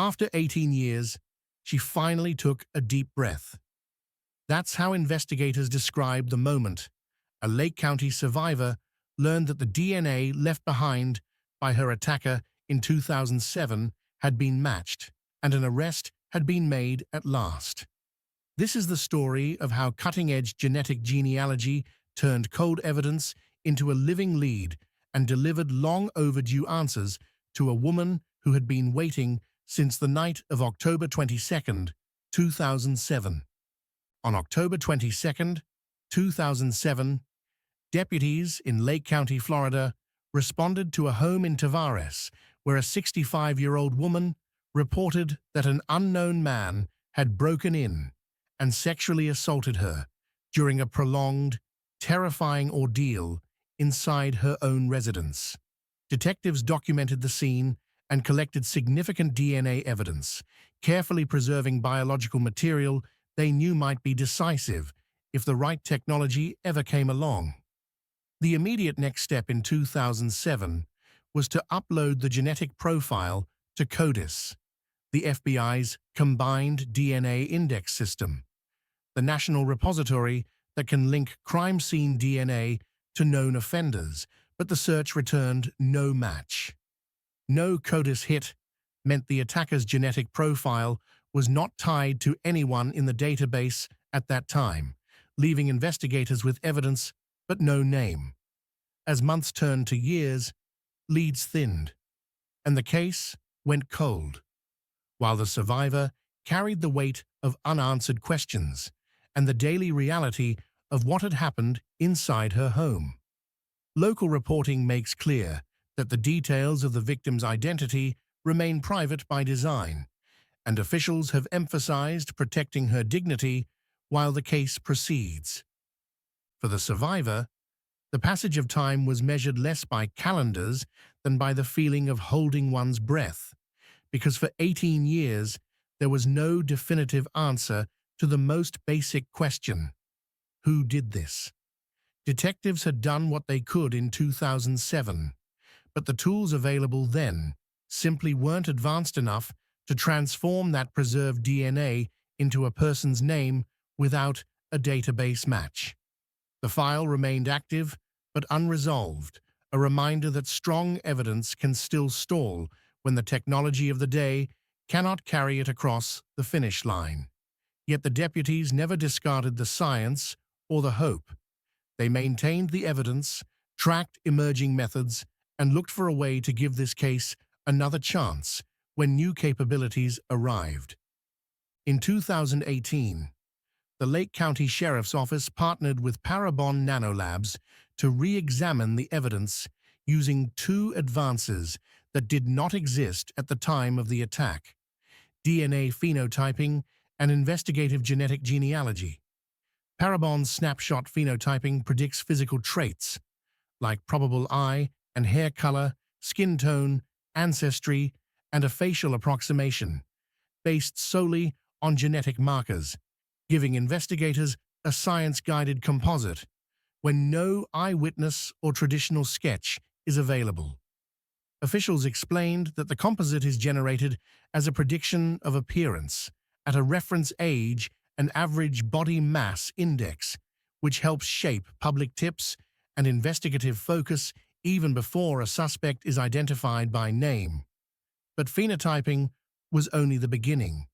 After 18 years, she finally took a deep breath. That's how investigators described the moment. A Lake County survivor learned that the DNA left behind by her attacker in 2007 had been matched, and an arrest had been made at last. This is the story of how cutting-edge genetic genealogy turned cold evidence into a living lead and delivered long-overdue answers to a woman who had been waiting since the night of October 22, 2007. On October 22, 2007, deputies in Lake County, Florida, responded to a home in Tavares where a 65-year-old woman reported that an unknown man had broken in and sexually assaulted her during a prolonged, terrifying ordeal inside her own residence. Detectives documented the scene and collected significant DNA evidence, carefully preserving biological material they knew might be decisive if the right technology ever came along. The immediate next step in 2007 was to upload the genetic profile to CODIS, the FBI's combined DNA index system, the national repository that can link crime scene DNA to known offenders, but the search returned no match. No CODIS hit meant the attacker's genetic profile was not tied to anyone in the database at that time, leaving investigators with evidence but no name. As months turned to years, leads thinned, and the case went cold, while the survivor carried the weight of unanswered questions and the daily reality of what had happened inside her home. Local reporting makes clear that the details of the victim's identity remain private by design, and officials have emphasized protecting her dignity while the case proceeds. For the survivor, the passage of time was measured less by calendars than by the feeling of holding one's breath, because for 18 years there was no definitive answer to the most basic question: who did this? Detectives had done what they could in 2007, but the tools available then simply weren't advanced enough to transform that preserved DNA into a person's name without a database match. The file remained active but unresolved, a reminder that strong evidence can still stall when the technology of the day cannot carry it across the finish line. Yet the deputies never discarded the science or the hope. They maintained the evidence, tracked emerging methods, and looked for a way to give this case another chance when new capabilities arrived. In 2018, the Lake County Sheriff's Office partnered with Parabon Nanolabs to re-examine the evidence using two advances that did not exist at the time of the attack: DNA phenotyping and investigative genetic genealogy. Parabon's snapshot phenotyping predicts physical traits, like probable eye and hair color, skin tone, ancestry, and a facial approximation, based solely on genetic markers, giving investigators a science-guided composite when no eyewitness or traditional sketch is available. Officials explained that the composite is generated as a prediction of appearance at a reference age and average body mass index, which helps shape public tips and investigative focus even before a suspect is identified by name. But phenotyping was only the beginning,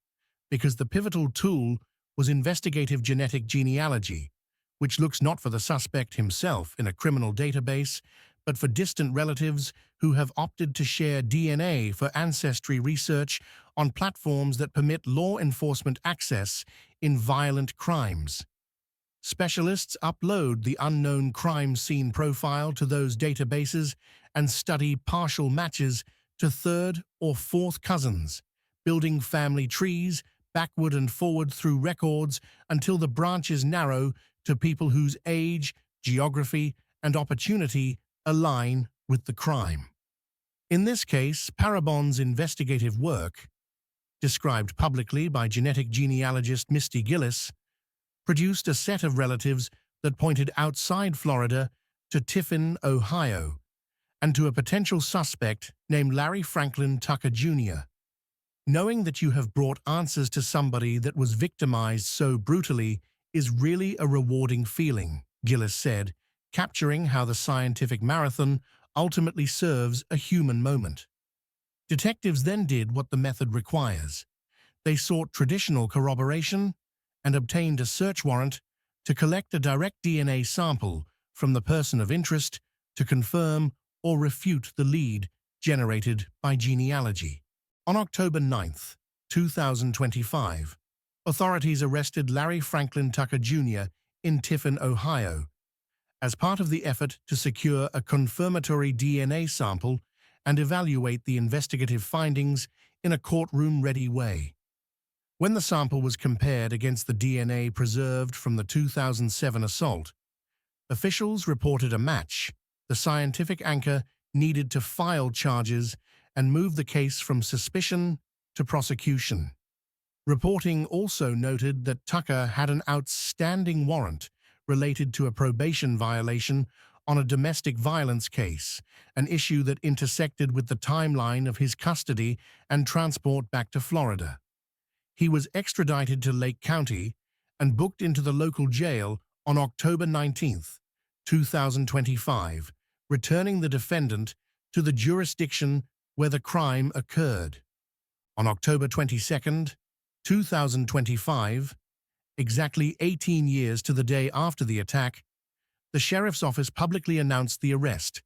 because the pivotal tool was investigative genetic genealogy, which looks not for the suspect himself in a criminal database, but for distant relatives who have opted to share DNA for ancestry research on platforms that permit law enforcement access in violent crimes. Specialists upload the unknown crime scene profile to those databases and study partial matches to third or fourth cousins, building family trees backward and forward through records until the branches narrow to people whose age, geography, and opportunity align with the crime. In this case, Parabon's investigative work, described publicly by genetic genealogist Misty Gillis, produced a set of relatives that pointed outside Florida to Tiffin, Ohio, and to a potential suspect named Larry Franklin Tucker Jr. Knowing that you have brought answers to somebody that was victimized so brutally is really a rewarding feeling, Gillis said, capturing how the scientific marathon ultimately serves a human moment. Detectives then did what the method requires. They sought traditional corroboration and obtained a search warrant to collect a direct DNA sample from the person of interest to confirm or refute the lead generated by genealogy. On October 9, 2025, authorities arrested Larry Franklin Tucker Jr. in Tiffin, Ohio, as part of the effort to secure a confirmatory DNA sample and evaluate the investigative findings in a courtroom-ready way. When the sample was compared against the DNA preserved from the 2007 assault, officials reported a match. The scientific anchor needed to file charges and move the case from suspicion to prosecution. Reporting also noted that Tucker had an outstanding warrant related to a probation violation on a domestic violence case, an issue that intersected with the timeline of his custody and transport back to Florida. He was extradited to Lake County and booked into the local jail on October 19, 2025, returning the defendant to the jurisdiction where the crime occurred. On October 22, 2025, exactly 18 years to the day after the attack, the sheriff's office publicly announced the arrest,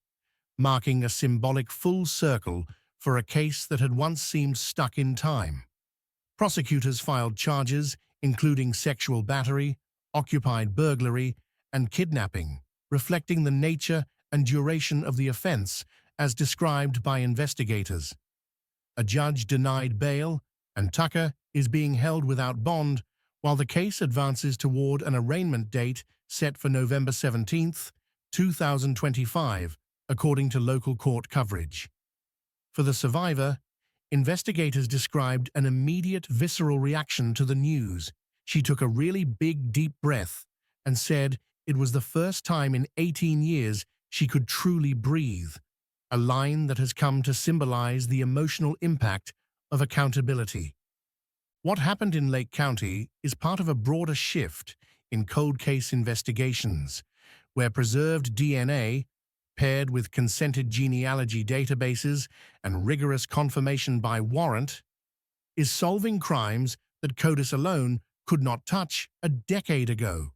marking a symbolic full circle for a case that had once seemed stuck in time. Prosecutors filed charges including sexual battery, occupied burglary, and kidnapping, reflecting the nature and duration of the offense as described by investigators. A judge denied bail, and Tucker is being held without bond while the case advances toward an arraignment date set for November 17, 2025, according to local court coverage. For the survivor, investigators described an immediate visceral reaction to the news. She took a really big, deep breath and said it was the first time in 18 years she could truly breathe, a line that has come to symbolize the emotional impact of accountability. What happened in Lake County is part of a broader shift in cold case investigations, where preserved DNA, paired with consented genealogy databases and rigorous confirmation by warrant, is solving crimes that CODIS alone could not touch a decade ago.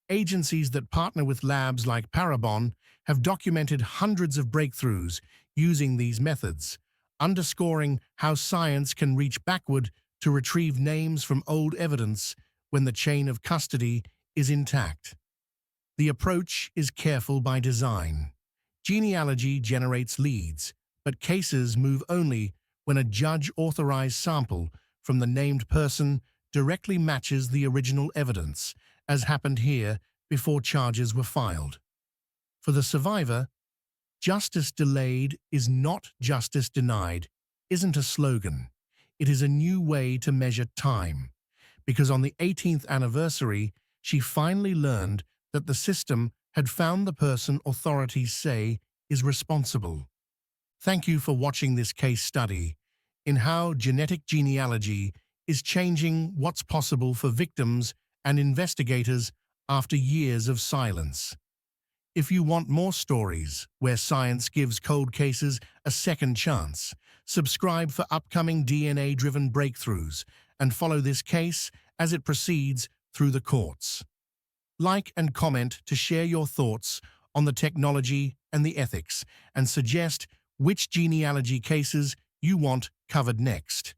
Agencies that partner with labs like Parabon have documented hundreds of breakthroughs using these methods, underscoring how science can reach backward to retrieve names from old evidence when the chain of custody is intact. The approach is careful by design. Genealogy generates leads, but cases move only when a judge-authorized sample from the named person directly matches the original evidence, as happened here before charges were filed. For the survivor, "Justice delayed is not justice denied" isn't a slogan. It is a new way to measure time, because on the 18th anniversary, she finally learned that the system had found the person authorities say is responsible. Thank you for watching this case study in how genetic genealogy is changing what's possible for victims and investigators after years of silence. If you want more stories where science gives cold cases a second chance, subscribe for upcoming DNA-driven breakthroughs and follow this case as it proceeds through the courts. Like and comment to share your thoughts on the technology and the ethics, and suggest which genealogy cases you want covered next.